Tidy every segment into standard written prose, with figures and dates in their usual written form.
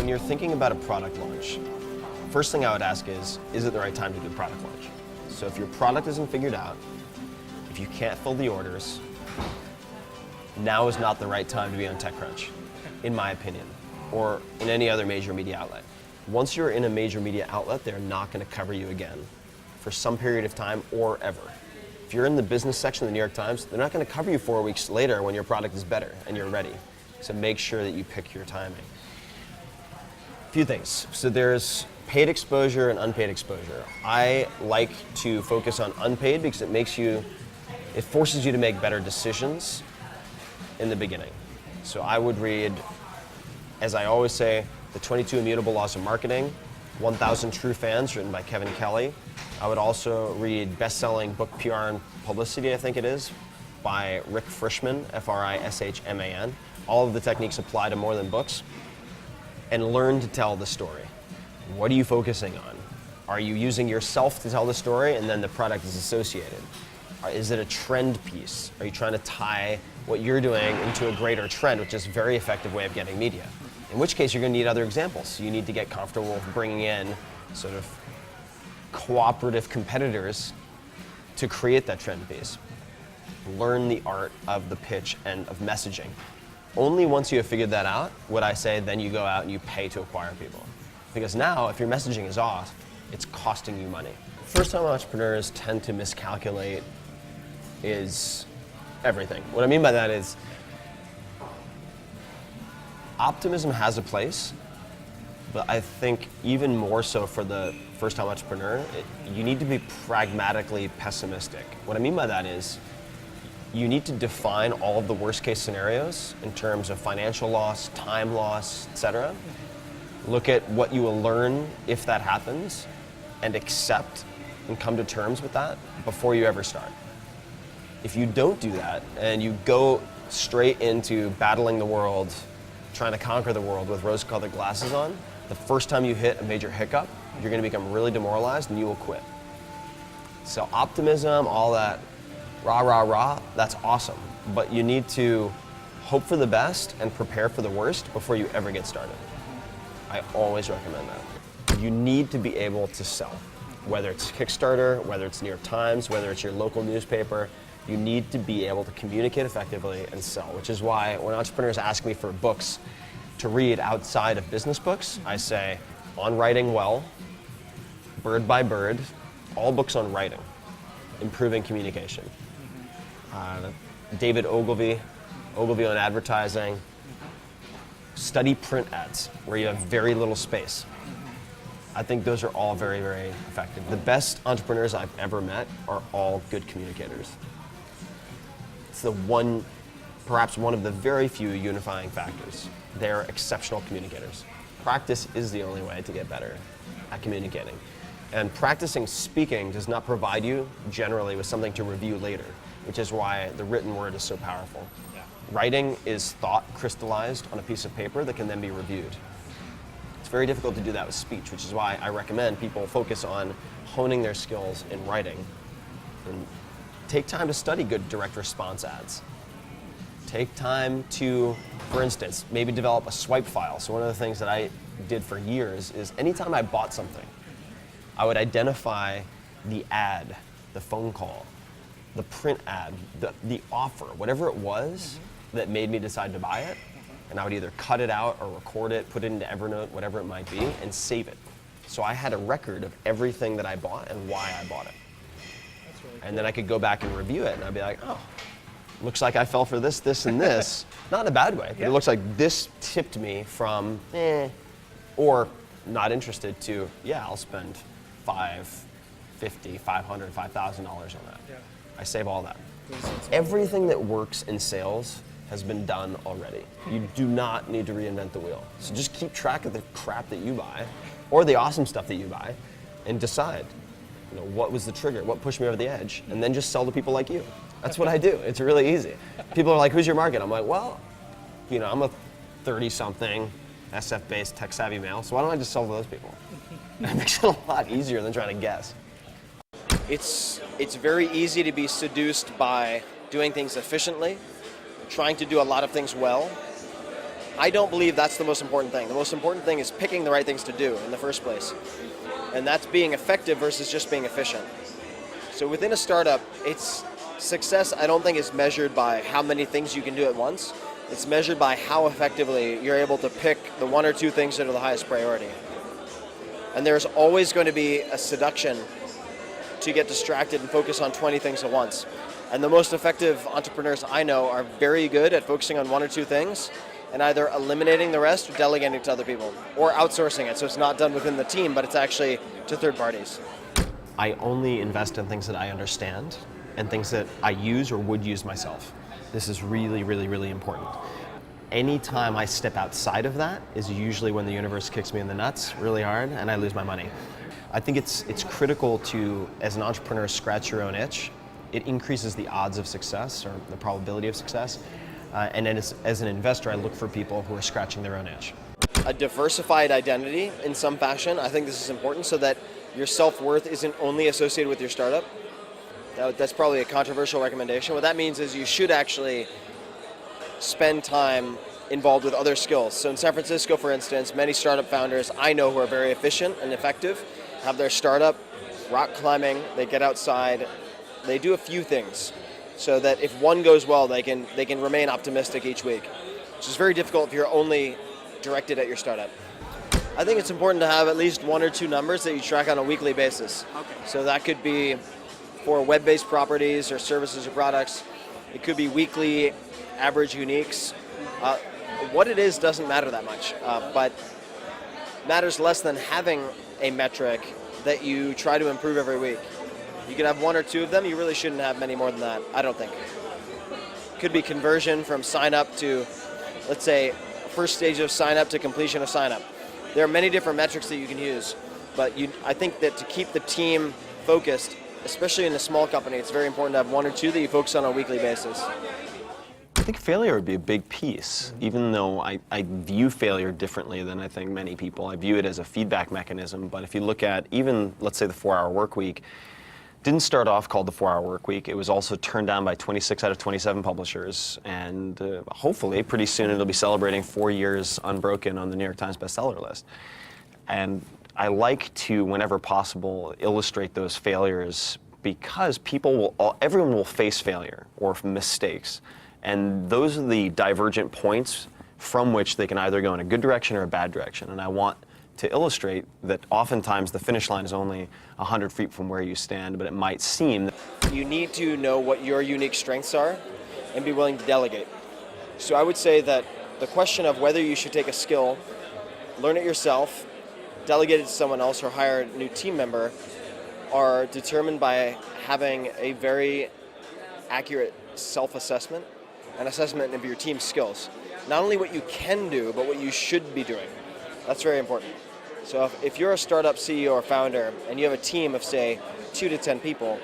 when you're thinking about a product launch, first thing I would ask is it the right time to do a product launch? So if your product isn't figured out, if you can't fill the orders, now is not the right time to be on TechCrunch, in my opinion, or in any other major media outlet. Once you're in a major media outlet, they're not going to cover you again for some period of time or ever. If you're in the business section of the New York Times, they're not going to cover you 4 weeks later when your product is better and you're ready. So make sure that you pick your timing. A few things. So there's paid exposure and unpaid exposure. I like to focus on unpaid because it forces you to make better decisions in the beginning. So I would read, as I always say, The 22 Immutable Laws of Marketing, 1,000 True Fans, written by Kevin Kelly. I would also read best-selling book PR and Publicity, I think it is, by Rick Frischman, Frishman. All of the techniques apply to more than books. And learn to tell the story. What are you focusing on? Are you using yourself to tell the story and then the product is associated? Is it a trend piece? Are you trying to tie what you're doing into a greater trend, which is a very effective way of getting media? In which case, you're going to need other examples. You need to get comfortable with bringing in sort of cooperative competitors to create that trend piece. Learn the art of the pitch and of messaging. Only once you have figured that out would I say then you go out and you pay to acquire people. Because now, if your messaging is off, it's costing you money. First-time entrepreneurs tend to miscalculate is everything. What I mean by that is optimism has a place, but I think even more so for the first-time entrepreneur, you need to be pragmatically pessimistic. What I mean by that is you need to define all of the worst-case scenarios in terms of financial loss, time loss, etc. Look at what you will learn if that happens and accept and come to terms with that before you ever start. If you don't do that and you go straight into battling the world, trying to conquer the world with rose-colored glasses on, the first time you hit a major hiccup, you're going to become really demoralized and you will quit. So optimism, all that rah, rah, rah, that's awesome. But you need to hope for the best and prepare for the worst before you ever get started. I always recommend that. You need to be able to sell. Whether it's Kickstarter, whether it's New York Times, whether it's your local newspaper, you need to be able to communicate effectively and sell, which is why when entrepreneurs ask me for books to read outside of business books, I say On Writing Well, Bird by Bird, all books on writing, improving communication. David Ogilvy on advertising, study print ads where you have very little space. I think those are all very, very effective. The best entrepreneurs I've ever met are all good communicators. It's perhaps one of the very few unifying factors. They're exceptional communicators. Practice is the only way to get better at communicating. And practicing speaking does not provide you generally with something to review later, which is why the written word is so powerful. Yeah. Writing is thought crystallized on a piece of paper that can then be reviewed. It's very difficult to do that with speech, which is why I recommend people focus on honing their skills in writing. And take time to study good direct response ads. Take time to, for instance, maybe develop a swipe file. So one of the things that I did for years is anytime I bought something, I would identify the ad, the phone call, the print ad, the offer, whatever it was that made me decide to buy it, and I would either cut it out or record it, put it into Evernote, whatever it might be, and save it. So I had a record of everything that I bought and why I bought it. That's really cool. And then I could go back and review it, and I'd be like, oh, looks like I fell for this, this, and this. Not in a bad way, but it looks like this tipped me from or not interested to, yeah, I'll spend $550, $500, $5,000 on that. Yeah. I save all that. Everything that works in sales has been done already. You do not need to reinvent the wheel. So just keep track of the crap that you buy or the awesome stuff that you buy and decide, what was the trigger, what pushed me over the edge, and then just sell to people like you. That's what I do. It's really easy. People are like, who's your market? I'm like, well, I'm a 30-something SF-based tech-savvy male, so why don't I just sell to those people? It makes it a lot easier than trying to guess. It's very easy to be seduced by doing things efficiently, trying to do a lot of things well, I don't believe that's the most important thing. The most important thing is picking the right things to do in the first place. And that's being effective versus just being efficient. So within a startup, it's success, I don't think, is measured by how many things you can do at once. It's measured by how effectively you're able to pick the one or two things that are the highest priority. And there's always going to be a seduction to get distracted and focus on 20 things at once. And the most effective entrepreneurs I know are very good at focusing on one or two things and either eliminating the rest or delegating it to other people or outsourcing it, so it's not done within the team, but it's actually to third parties. I only invest in things that I understand and things that I use or would use myself. This is really, really, really important. Anytime I step outside of that is usually when the universe kicks me in the nuts really hard and I lose my money. I think it's critical to, as an entrepreneur, scratch your own itch. It increases the odds of success or the probability of success. And then as an investor, I look for people who are scratching their own itch. A diversified identity in some fashion, I think this is important so that your self-worth isn't only associated with your startup. That's probably a controversial recommendation. What that means is you should actually spend time involved with other skills. So in San Francisco, for instance, many startup founders I know who are very efficient and effective have their startup rock climbing, they get outside, they do a few things so that if one goes well, they can remain optimistic each week, which is very difficult if you're only directed at your startup. I think it's important to have at least one or two numbers that you track on a weekly basis. Okay. So that could be for web-based properties or services or products. It could be weekly average uniques. What it is doesn't matter that much, but matters less than having a metric that you try to improve every week. You can have one or two of them. You really shouldn't have many more than that, I don't think. Could be conversion from sign up to, let's say, first stage of sign up to completion of sign up. There are many different metrics that you can use, but I think that to keep the team focused, especially in a small company, it's very important to have one or two that you focus on a weekly basis. I think failure would be a big piece, even though I view failure differently than I think many people. I view it as a feedback mechanism, but if you look at even, let's say, the 4-hour work week, didn't start off called the 4-hour work week. It was also turned down by 26 out of 27 publishers, and hopefully pretty soon it'll be celebrating 4 years unbroken on the New York Times bestseller list. And I like to, whenever possible, illustrate those failures because everyone will face failure or mistakes. And those are the divergent points from which they can either go in a good direction or a bad direction. And I want to illustrate that oftentimes the finish line is only 100 feet from where you stand, but it might seem that you need to know what your unique strengths are and be willing to delegate. So I would say that the question of whether you should take a skill, learn it yourself, delegate it to someone else, or hire a new team member are determined by having a very accurate self-assessment and assessment of your team's skills. Not only what you can do, but what you should be doing. That's very important. So if you're a startup CEO or founder and you have a team of, say, 2 to 10 people,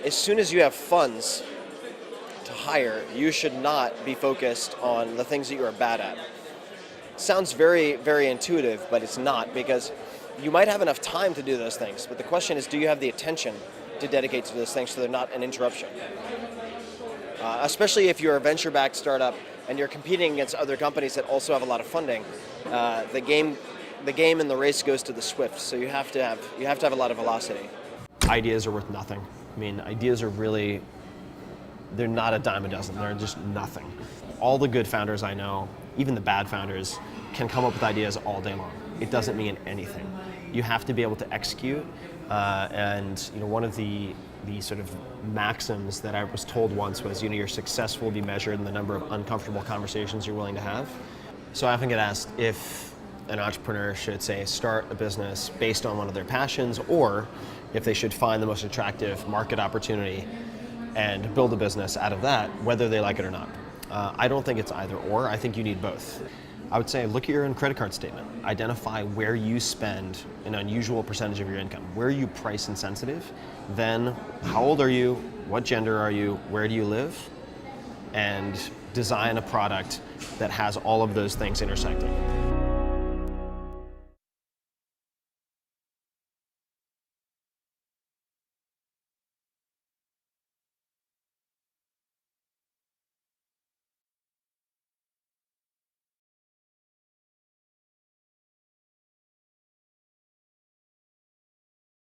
as soon as you have funds to hire, you should not be focused on the things that you're bad at. Sounds very, very intuitive, but it's not, because you might have enough time to do those things, but the question is, do you have the attention to dedicate to those things so they're not an interruption? Especially if you're a venture-backed startup and you're competing against other companies that also have a lot of funding, the game and the race goes to the swift. So you have to have a lot of velocity. ideas are worth nothing. I mean, ideas are really, they're not a dime a dozen. They're just nothing. All the good founders I know, even the bad founders, can come up with ideas all day long. It doesn't mean anything. You have to be able to execute. And one of the sort of maxims that I was told once was, your success will be measured in the number of uncomfortable conversations you're willing to have. So I often get asked if an entrepreneur should, say, start a business based on one of their passions, or if they should find the most attractive market opportunity and build a business out of that, whether they like it or not. I don't think it's either or. I think you need both. I would say look at your own credit card statement. Identify where you spend an unusual percentage of your income. Where are you price insensitive? Then how old are you? What gender are you? Where do you live? And design a product that has all of those things intersecting.